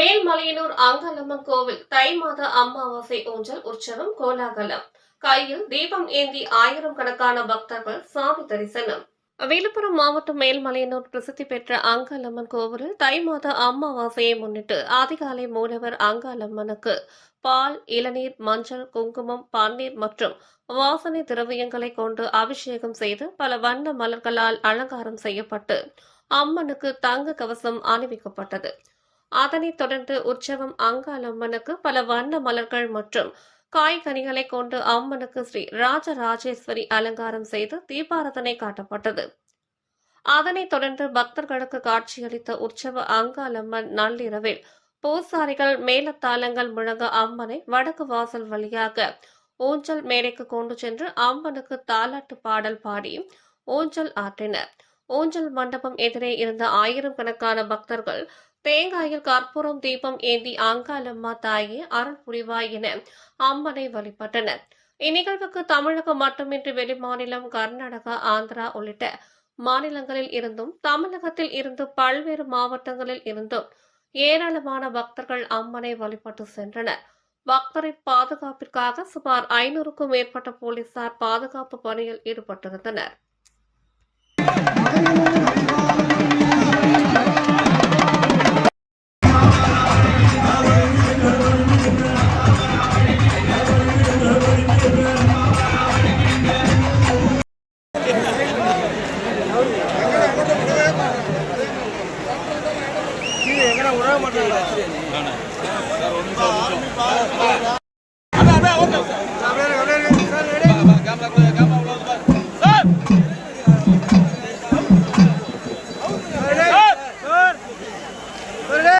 மேல்மலையனூர் அங்காளம்மன் கோவில் தை மாத அமாவாசை ஊஞ்சல் உற்சவம் கோலாகலம். கையில் தீபம் ஏந்தி ஆயிரக்கணக்கான பக்தர்கள் சாமி தரிசனம். விழுப்புரம் மாவட்டம் மேல்மலையனூர் பிரசித்தி பெற்ற அங்காளம்மன் கோவிலில் தை மாத அமாவாசையை முன்னிட்டு அதிகாலை மூலவர் அங்காளம்மனுக்கு பால், இளநீர், மஞ்சள், குங்குமம், பன்னீர் மற்றும் வாசனை திரவியங்களை கொண்டு அபிஷேகம் செய்து பல வண்ண மலர்களால் அலங்காரம் செய்யப்பட்டு அம்மனுக்கு தங்க கவசம் அணிவிக்கப்பட்டது. அதனைத் தொடர்ந்து உற்சவம் அங்காளம்மனுக்கு பல வண்ண மலர்கள் மற்றும் காய்கனிகளை கொண்டு அம்மனுக்கு ஸ்ரீ ராஜராஜேஸ்வரி அலங்காரம் செய்து தீபாரதனை காட்டப்பட்டது. அதனைத் தொடர்ந்து பக்தர்களுக்கு காட்சியளித்த உற்சவ அங்காளம்மன் நள்ளிரவில் பூசாரிகள் மேலத்தாளங்கள் முழங்க அம்மனை வடக்கு வாசல் வழியாக ஊஞ்சல் மேடைக்கு கொண்டு சென்று அம்மனுக்கு தாலாட்டு பாடல் பாடி ஊஞ்சல் ஆற்றினர். ஊஞ்சல் மண்டபம் எதிரே இருந்த ஆயிரக்கணக்கான பக்தர்கள் தேங்காயில் கற்பூரம் தீபம் ஏந்தி அங்காளம்மா தாயே அருள் புரிவாய் என அம்மனை வழிபட்டனர். இந்நிகழ்வுக்கு தமிழகம் மட்டுமின்றி வெளிமாநிலம், கர்நாடகா, ஆந்திரா உள்ளிட்ட மாநிலங்களில் இருந்தும் தமிழகத்தில் இருந்து பல்வேறு மாவட்டங்களில் இருந்தும் ஏராளமான பக்தர்கள் அம்மனை வழிபட்டு சென்றனர். பக்தரின் பாதுகாப்பிற்காக சுமார் 500க்கும் மேற்பட்ட போலீசார் பாதுகாப்பு பணியில் ஈடுபட்டிருந்தனர். Udah